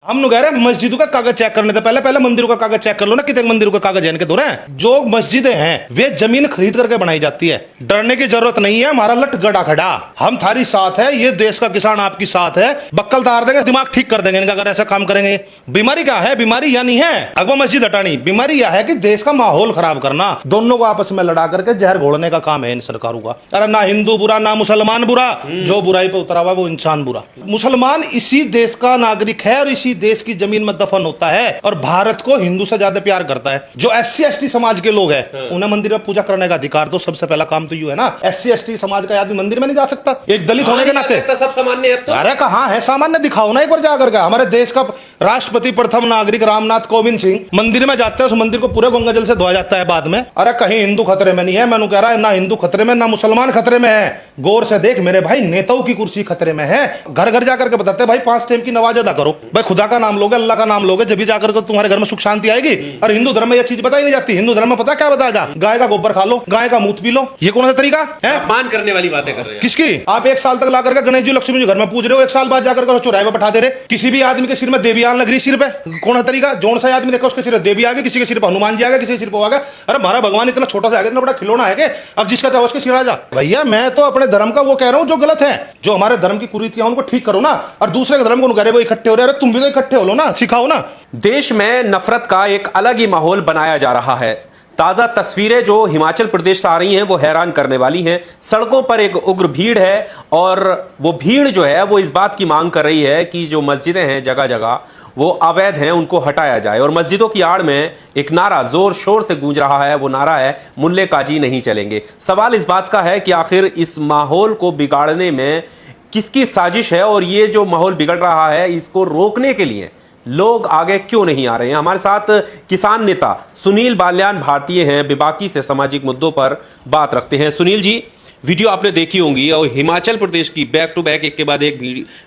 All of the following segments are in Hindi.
हम कह रहे हैं मस्जिदों का कागज चेक करने से पहले मंदिरों का कागज चेक कर लो ना। कितने मंदिरों का कागज है इनके दो रहे हैं। जो मस्जिदें हैं वे जमीन खरीद करके बनाई जाती है। डरने की जरूरत नहीं है। हमारा लट गड़ा खड़ा, हम थारी साथ है। ये देश का किसान आपकी साथ है। बक्कल तार देंगे, दिमाग ठीक कर देंगे इनका अगर ऐसा काम करेंगे। बीमारी क्या है? बीमारी या नहीं है अगवा मस्जिद हटानी। बीमारी यह है कि देश का माहौल खराब करना, दोनों को आपस में लड़ा करके जहर घोलने का काम है इन सरकारों का। अरे ना हिंदू बुरा ना मुसलमान बुरा, जो बुराई पे उतरा हुआ वो इंसान बुरा। मुसलमान इसी देश का नागरिक है और इसी देश की जमीन में दफन होता है और भारत को हिंदू से ज्यादा प्यार करता है। जो SC ST समाज के लोग हैं उन्हें मंदिर में पूजा करने का अधिकार दो। सबसे पहला काम तो ये है ना, SC ST समाज का आदमी मंदिर में नहीं जा सकता एक दलित होने के नाते। सब सामान्य है तो। अरे कहां है सामान्य? दिखाओ ना एक बार जाकर के। हमारे देश का राष्ट्रपति प्रथम नागरिक रामनाथ कोविंद सिंह मंदिर में जाते हैं, उस मंदिर को पूरे गंगा जल से धोया जाता है बाद में। अरे कहीं हिंदू खतरे में नहीं है। मैंने कह रहा है ना हिंदू खतरे में ना मुसलमान खतरे में है। गौर से देख मेरे भाई, नेताओं की कुर्सी खतरे में है। घर घर जाकर के बताते भाई 5 टाइम की नमाज अदा करो भाई, खुदा का नाम लोगे, अल्लाह का नाम लोगे, जब भी जाकर के तुम्हारे घर में सुख शांति आएगी। और हिंदू धर्म में यह चीज बताई नहीं जाती। हिंदू धर्म में पता क्या बताया जा? गाय का गोबर खा लो, गाय का मूत पी लो। ये कौन सा तरीका है? अपमान करने वाली बातें कर रहे हैं। किसकी? आप 1 साल तक ला करके गणेश जी लक्ष्मी जी घर में पूज रहे हो, 1 साल बाद जाकर के चौराहे पे बैठा दे रहे। किसी भी आदमी के सिर में देवी आने लग रही, सिर पे कौन सा तरीका? जोन सा आदमी देखो उसके सिर देवी आ गई, किसी के सिर पर हनुमान जी आ गए, किसी के सिर पर आ गए। अरे हमारा भगवान इतना छोटा सा आ गया, इतना बड़ा खिलौना है कि अब जिसका चाहे उसके सिर आ जा। भैया मैं तो अपने धर्म का वो कह रहा हूँ जो गलत है। जो हमारे धर्म की कुरीतियां उनको ठीक करो ना, और दूसरे के धर्म को कह रहे वो इकट्ठे हो रहे। अरे तुम भी तो इकट्ठे हो लो ना, सिखाओ ना। देश में नफरत का एक अलग ही माहौल बनाया जा रहा है। ताजा तस्वीरें जो हिमाचल प्रदेश से आ रही हैं वो हैरान करने वाली हैं। सड़कों पर एक उग्र भीड़ है और वो भीड़ जो है वो इस बात की मांग कर रही है कि जो मस्जिदें हैं जगह जगह वो अवैध हैं, उनको हटाया जाए। और मस्जिदों की आड़ में एक नारा जोर शोर से गूंज रहा है। वो नारा है मुल्ले काजी नहीं चलेंगे। सवाल इस बात का है कि आखिर इस माहौल को बिगाड़ने में किसकी साजिश है और ये जो माहौल बिगड़ रहा है इसको रोकने के लिए लोग आगे क्यों नहीं आ रहे हैं। हमारे साथ किसान नेता सुनील बाल्यान भारतीय हैं, बेबाकी से सामाजिक मुद्दों पर बात रखते हैं। सुनील जी, वीडियो आपने देखी होंगी और हिमाचल प्रदेश की बैक टू बैक एक के बाद एक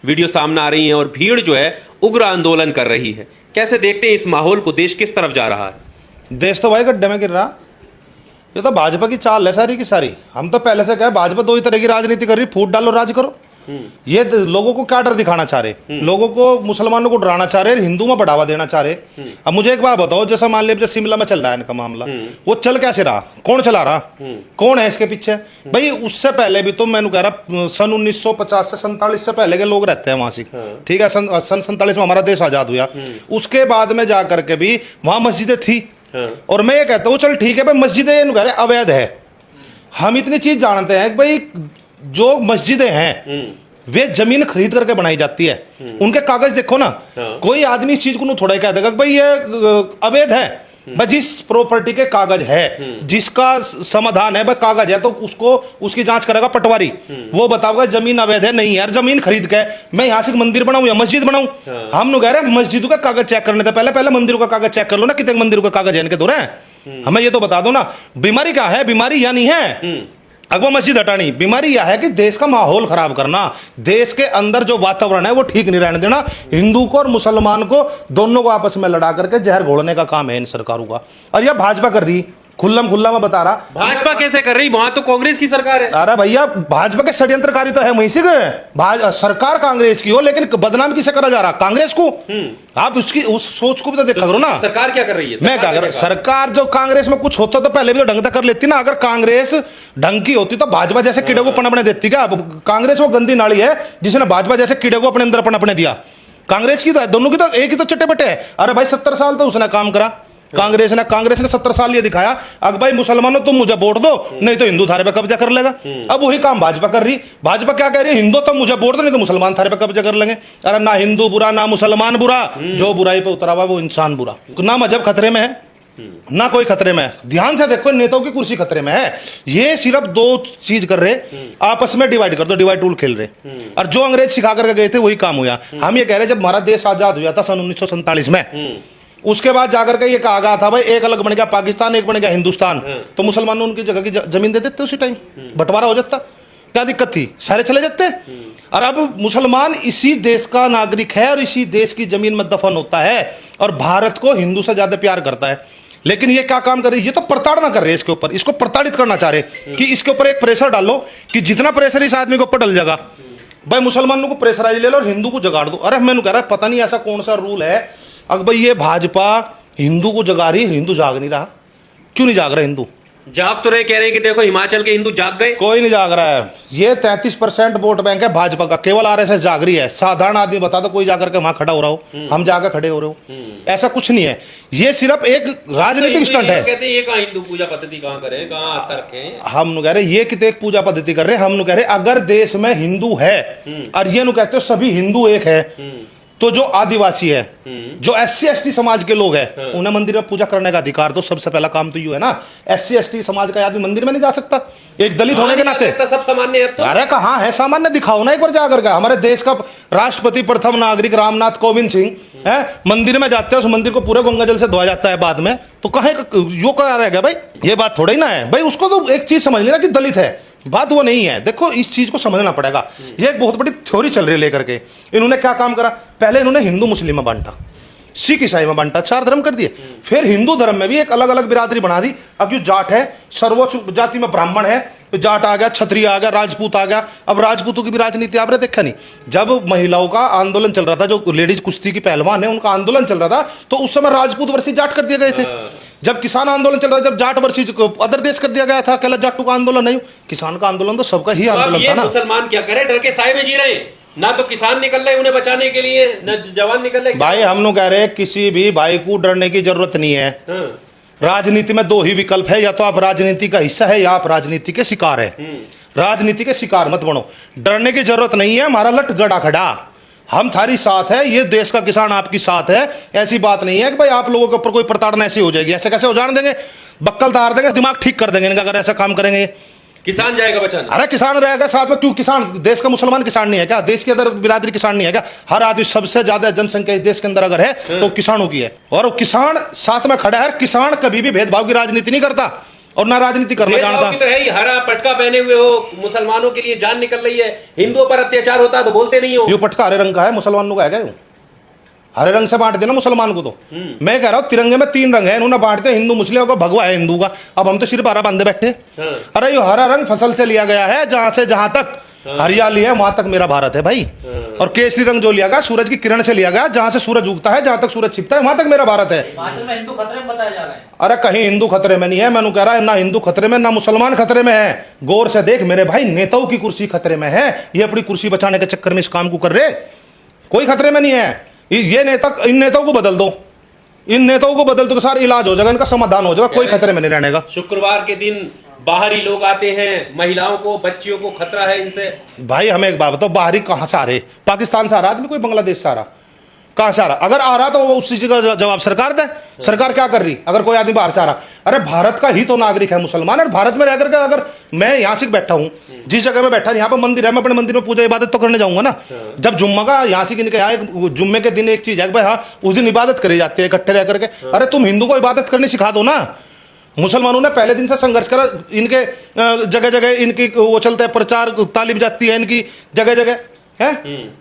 वीडियो सामने आ रही है और भीड़ जो है उग्र आंदोलन कर रही है। कैसे देखते हैं इस माहौल को? देश किस तरफ जा रहा है? देश तो भाई गड्ढे में गिर रहा। ये तो भाजपा की चाल है सारी की सारी। हम तो पहले से कहे भाजपा 2 ही तरह की राजनीति कर रही, फूट डालो राज करो। ये लोगों को क्या डर दिखाना चाह रहे? लोगों को, मुसलमानों को डराना चाह रहे, हिंदू में बढ़ावा देना चाह रहे। अब मुझे एक बात बताओ, जैसा मान लीजिए शिमला में चल रहा है इनका मामला, वो चल कैसे रहा? कौन चला रहा? कौन है इसके पीछे? भाई उससे पहले भी तो मैंने कह रहा सन 1950 से 47 से पहले के लोग रहते हैं वहां से। ठीक है, सन 47 में हमारा देश आजाद हुआ। उसके बाद में जाकर के भी वहां मस्जिदें थी। और मैं ये कहता हूँ चल ठीक है भाई, मस्जिदें अवैध है। हम इतनी चीज जानते हैं कि भाई जो मस्जिदें हैं वे जमीन खरीद करके बनाई जाती है। उनके कागज देखो ना। कोई आदमी इस चीज को थोड़ा कह देगा भाई ये अवैध है। भाई जिस प्रॉपर्टी के कागज है, जिसका समाधान है भाई कागज है, तो उसको उसकी जांच करेगा पटवारी। वो बताओगे जमीन अवैध है नहीं यार, जमीन खरीद के मैं यहाँ से मंदिर बनाऊं या मस्जिद बनाऊं। हम कह रहे हैं मस्जिदों का कागज चेक करने से पहले मंदिरों का कागज चेक कर लो ना। कितने मंदिरों का कागज है इनके दो रहे हैं। हमें ये तो बता दो ना, बीमारी क्या है? बीमारी या नहीं है अगवा मस्जिद हटानी। बीमारी यह है कि देश का माहौल खराब करना, देश के अंदर जो वातावरण है वो ठीक नहीं रहने देना। हिंदू को और मुसलमान को दोनों को आपस में लड़ा करके जहर घोलने का काम है इन सरकारों का। और यह भाजपा कर रही, खुल्लम खुल्ला मैं बता रहा। भाजपा कैसे कर रही? वहां तो कांग्रेस की सरकार है। अरे भैया भाजपा के षड्यंत्रकारी तो है वहीं से गए। सरकार कांग्रेस की हो लेकिन बदनाम किसे करा जा रहा? कांग्रेस को। आप उसकी उस सोच को भी तो देखा करो ना। सरकार क्या कर रही है? मैं क्या कर, सरकार जो कांग्रेस में कुछ होता तो पहले भी तो ढंग तक कर लेती ना। अगर कांग्रेस ढंग की होती तो भाजपा जैसे कीड़े को पनपने देती क्या? कांग्रेस वो गंदी नाली है जिसने भाजपा जैसे कीड़े को अपने अंदर पनपने दिया। कांग्रेस की तो है, दोनों की तो एक ही तो चट्टे बटे है। अरे भाई 70 साल तो उसने काम करा कांग्रेस ने 70 साल ये दिखाया अब भाई मुसलमानों तुम मुझे वोट दो नहीं तो हिंदू थारे पे कब्जा कर लेगा। अब वही काम भाजपा कर रही। भाजपा क्या कह रही है? हिंदू तो मुझे वोट दो नहीं तो मुसलमान थारे पे कब्जा कर लेंगे। अरे ना हिंदू बुरा ना मुसलमान बुरा, जो बुराई पे उतरा हुआ वो इंसान बुरा। ना मजहब खतरे में है ना कोई खतरे में है। ध्यान से देखो, नेताओं की कुर्सी खतरे में है। ये सिर्फ 2 चीज कर रहे, आपस में डिवाइड कर दो, डिवाइड टूल खेल रहे। और जो अंग्रेज सिखा करके गए थे वही काम हुआ। हम ये कह रहे जब हमारा देश आजाद हुआ था सन 1947 में, उसके बाद जाकर के ये कहा गया था भाई एक अलग बन गया पाकिस्तान, एक बन गया हिंदुस्तान। तो मुसलमानों उनकी जगह की जमीन दे देते उसी टाइम, बंटवारा हो जाता। क्या दिक्कत थी? सारे चले जाते। और अब मुसलमान इसी देश का नागरिक है और इसी देश की जमीन में दफन होता है और भारत को हिंदू से ज्यादा प्यार करता है। लेकिन ये क्या काम कर रही है? ये तो प्रताड़ना कर रहे हैं इसके ऊपर, इसको प्रताड़ित करना चाह रहे कि इसके ऊपर एक प्रेशर डालो कि जितना प्रेशर इस आदमी के ऊपर डल जाएगा भाई मुसलमानों को प्रेशराइज ले लो और हिंदू को जगाड़ दो। अरे मैंने कह रहा पता नहीं ऐसा कौन सा रूल है, अगर भाई ये भाजपा हिंदू को जगा रही, हिंदू जाग नहीं रहा, क्यों नहीं जाग रहा हिंदू? जाग तो रहे, कह रहे हैं कि देखो हिमाचल के हिंदू जाग गए। कोई नहीं जाग रहा है। ये 33% वोट बैंक है भाजपा का, केवल आरएसएस जाग रही है। साधारण आदमी बता दो कोई जाकर के वहां खड़ा हो रहा हो, हम जाकर खड़े हो रहे हो, ऐसा कुछ नहीं है। ये सिर्फ एक राजनीतिक स्टंट है। कहते हैं ये कहाँ हिंदू पूजा पद्धति कहाँ करें, कहाँ आस्था रखें। हम कह रहे ये कितने पूजा पद्धति कर रहे हैं। हम कह रहे अगर देश में हिंदू है और ये कहते हो सभी हिंदू एक है, तो जो आदिवासी है, जो SC ST समाज के लोग हैं, उन्हें मंदिर में पूजा करने का अधिकार दो। सबसे पहला काम तो ये है ना, SC ST समाज का आदमी मंदिर में नहीं जा सकता एक दलित होने के नाते। सब सामान्य है अब तो। अरे कहाँ है सामान्य, दिखाओ ना एक बार जाकर के। हमारे देश का राष्ट्रपति प्रथम नागरिक रामनाथ कोविंद सिंह है, मंदिर में जाते हैं, उस मंदिर को पूरे गंगा जल से धोया जाता है बाद में, तो कहे यो क्या रहेगा भाई? ये बात थोड़ा ही ना है भाई। उसको तो एक चीज समझ लेना कि दलित है, बात वो नहीं है। देखो इस चीज को समझना पड़ेगा। ये एक बहुत बड़ी थ्योरी चल रही है लेकर के। इन्होंने क्या काम करा, पहले इन्होंने हिंदू मुस्लिम में बांटा, सिख ईसाई में बांटा, 4 धर्म कर दिए। फिर हिंदू धर्म में भी एक अलग अलग बिरादरी बना दी। अब जो जाट है, सर्वोच्च जाति में ब्राह्मण है, जाट आ गया, क्षत्रिय आ गया, राजपूत आ गया। अब राजपूतों की भी राजनीति आपने देखा नहीं। जब महिलाओं का आंदोलन चल रहा था, जो लेडीज कुश्ती की पहलवान है उनका आंदोलन चल रहा था, तो उस समय राजपूत वर्सेस जाट कर दिए गए थे। जब किसान आंदोलन चल रहा था, जब जाट वर्सेस अदर देश कर दिया गया था, अकेला जाटू का आंदोलन नहीं, किसान का आंदोलन तो सबका ही आंदोलन था ना। मुसलमान क्या करे, डर के साए में जी रहे हैं, ना तो किसान निकल रहे उन्हें बचाने के लिए, ना जवान निकल रहे। भाई हम लोग कह रहे हैं किसी भी भाई को डरने की जरूरत नहीं है। राजनीति में 2 ही विकल्प है, या तो आप राजनीति का हिस्सा है या आप राजनीति के शिकार है। राजनीति के शिकार मत बनो, डरने की जरूरत नहीं है। हमारा लट गड़ा खड़ा, हम थारी साथ है, ये देश का किसान आपकी साथ है। ऐसी बात नहीं है कि भाई आप लोगों के ऊपर कोई प्रताड़ना ऐसी हो जाएगी। ऐसे कैसे हो जाने देंगे? बक्कल तार देंगे, दिमाग ठीक कर देंगे इनका अगर ऐसा काम करेंगे। किसान जाएगा बचाने। अरे किसान रहेगा साथ में, क्यों? किसान देश का मुसलमान किसान नहीं है क्या? देश के अंदर बिरादरी किसान नहीं है क्या? हर आदमी, सबसे ज्यादा जनसंख्या देश के अंदर अगर है तो किसानों की है, और किसान साथ में खड़ा है। किसान कभी भी भेदभाव की राजनीति नहीं करता और ना राजनीति करना जानता। तो है ही, हरा पटका पहने हुए हो, मुसलमानों के लिए जान निकल रही है, हिंदुओं पर अत्याचार होता है तो बोलते नहीं हो। ये पटका हरे रंग का है, मुसलमानों का है क्या? हरे रंग से बांट देना मुसलमान को। तो मैं कह रहा हूँ तिरंगे में 3 रंग है, इन्होंने बांटते हिंदू मुस्लिम को, भगवा है हिंदू का। अब हम तो सिर्फ 12 बांधे बैठे। अरे ये हरा रंग फसल से लिया गया है, जहां से जहां तक हरियाली है वहां तक मेरा भारत है भाई। और केसरी रंग जो लिया गया सूरज की किरण से लिया गया, जहां से सूरज उगता है, जहां तक सूरज छिपता है वहां तक मेरा भारत है। हिंदू खतरे में बताया जा रहा है। अरे कहीं हिंदू खतरे में नहीं है। मैंने कह रहा है ना हिंदू खतरे में, ना मुसलमान खतरे में है। गौर से देख मेरे भाई, नेताओं की कुर्सी खतरे में है। ये अपनी कुर्सी बचाने के चक्कर में इस काम को कर रहे, कोई खतरे में नहीं है। ये नेता, इन नेताओं को बदल दो, इन नेताओं को बदल दो, सारा इलाज हो जाएगा, इनका समाधान हो जाएगा, कोई खतरे में नहीं रहने का। शुक्रवार के दिन बाहरी लोग आते हैं, महिलाओं को, बच्चियों को खतरा है इनसे। भाई हमें एक बात बताओ, बाहरी कहां से आ रहे? पाकिस्तान से आ रहा आदमी, कोई बांग्लादेश से आ रहा, कहां से आ रहा? अगर आ रहा तो उस चीज का जवाब सरकार दे। सरकार क्या कर रही अगर कोई आदमी बाहर से आ रहा? अरे भारत का ही तो नागरिक है मुसलमान, और भारत में रहकर के अगर मैं यहाँ से बैठा हूँ, जिस जगह में बैठा, यहाँ पर मंदिर है, मैं अपने मंदिर में पूजा इबादत तो करने जाऊंगा ना। जब जुम्मा का यहाँ से इनके यहाँ जुम्मे के दिन एक चीज है भाई, हाँ उस दिन इबादत करी जाती है इकट्ठे रह करके। अरे तुम हिंदू को इबादत करनी सिखा दो ना। मुसलमानों ने पहले दिन से संघर्ष करा, इनके जगह जगह इनकी वो चलता है, प्रचार तालिब जाती है इनकी जगह जगह है।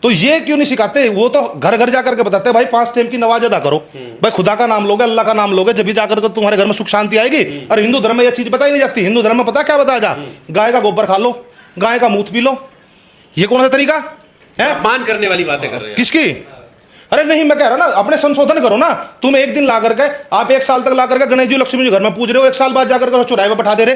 तो ये क्यों नहीं सिखाते? वो तो घर घर जाकर के बताते हैं भाई 5 टाइम की नमाज अदा करो, भाई खुदा का नाम लोगे, अल्लाह का नाम लोगे, जब भी जाकर के तुम्हारे घर में सुख शांति आएगी। और हिंदू धर्म में यह चीज बताई नहीं जाती। हिंदू धर्म में पता क्या बताया जा? गाय का गोबर खा लो, गाय का मूत पी लो। ये कौन सा तरीका है? अपमान करने वाली बातें कर रहे हैं। किसकी? अरे नहीं, मैं कह रहा ना, अपने संशोधन करो ना। तुम एक दिन ला करके, आप 1 साल तक ला करके गणेश जी लक्ष्मी जी घर में पूज रहे हो, 1 साल बाद जाकर के चौराहे में बैठा दे रहे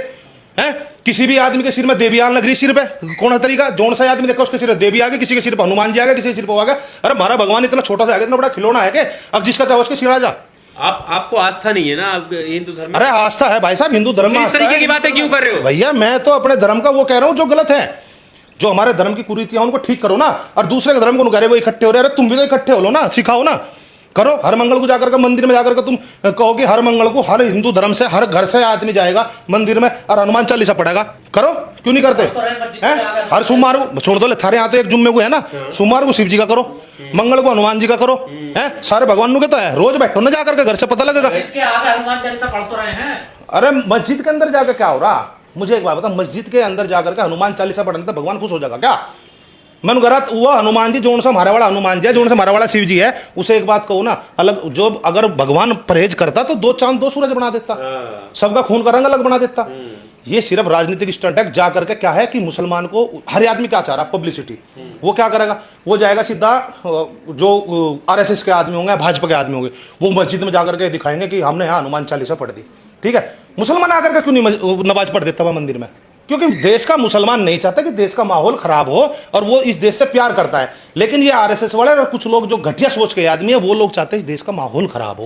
हैं। किसी भी आदमी के सिर में देवी लग रही, सिर पे कौन सा तरीका? जोन सा आदमी देखो उसके सिर में देवी आ गई, किसी के सिर पर हनुमान जी आ गए, किसी के सिर पर आ गया। अरे हमारा भगवान इतना छोटा सा है, इतना बड़ा खिलौना है कि अब जिसका चाहे उसके सिर आ जा। आपको आस्था नहीं है ना हिंदू धर्म में? अरे आस्था है भाई साहब, हिंदू धर्म में। इस तरीके की बातें क्यों कर रहे हो भैया? मैं तो अपने धर्म का वो कह रहा हूँ जो गलत है, जो हमारे धर्म की कुरीतियां उनको ठीक करो ना। और दूसरे के धर्म को कह रहे वो इकट्ठे हो रहे, अरे तुम भी तो इकट्ठे हो लो ना, सिखाओ ना, करो। हर मंगल को जाकर के मंदिर में जाकर के तुम कहो कि हर मंगल को हर हिंदू धर्म से हर घर से आदमी जाएगा मंदिर में और हनुमान चालीसा पढ़ेगा। करो, क्यों नहीं करते हैं? हर सोमवार को छोड़ दो, थारे यहाँ तो एक जुम्मे को है ना, सोमवार को शिव जी का करो, मंगल को हनुमान जी का करो, हैं सारे भगवानों के तो है। रोज बैठो ना जाकर के, घर से पता लगेगा। हनुमान चालीसा पढ़ तो रहे हैं। अरे मस्जिद के अंदर जाकर क्या हो रहा? मुझे एक बात बता, मस्जिद के अंदर जाकर के हनुमान चालीसा पढ़ने तो भगवान खुश हो जाएगा क्या? मन करा वो हनुमान जी जोन सा हमारा वाला हनुमान जी है, जोन से हमारा वाला शिव जी है, उसे एक बात कहूँ ना अलग, जो अगर भगवान परहेज करता तो 2 चांद 2 सूरज बना देता, सबका खून का रंग अलग बना देता। ये सिर्फ राजनीतिक स्टंट है। जा करके क्या है कि मुसलमान को हर आदमी क्या चाह रहा है, पब्लिसिटी। वो क्या करेगा, वो जाएगा सीधा जो आरएसएस के आदमी होंगे, भाजपा के आदमी होंगे, वो मस्जिद में जाकर के दिखाएंगे कि हमने यहाँ हनुमान चालीसा पढ़ दी। ठीक है, मुसलमान आकर के क्यों नहीं नमाज पढ़ देता हुआ मंदिर में? क्योंकि देश का मुसलमान नहीं चाहता कि देश का माहौल खराब हो, और वो इस देश से प्यार करता है। लेकिन ये आरएसएस वाले और कुछ लोग जो घटिया सोच के आदमी है, वो लोग चाहते हैं इस देश का माहौल खराब हो।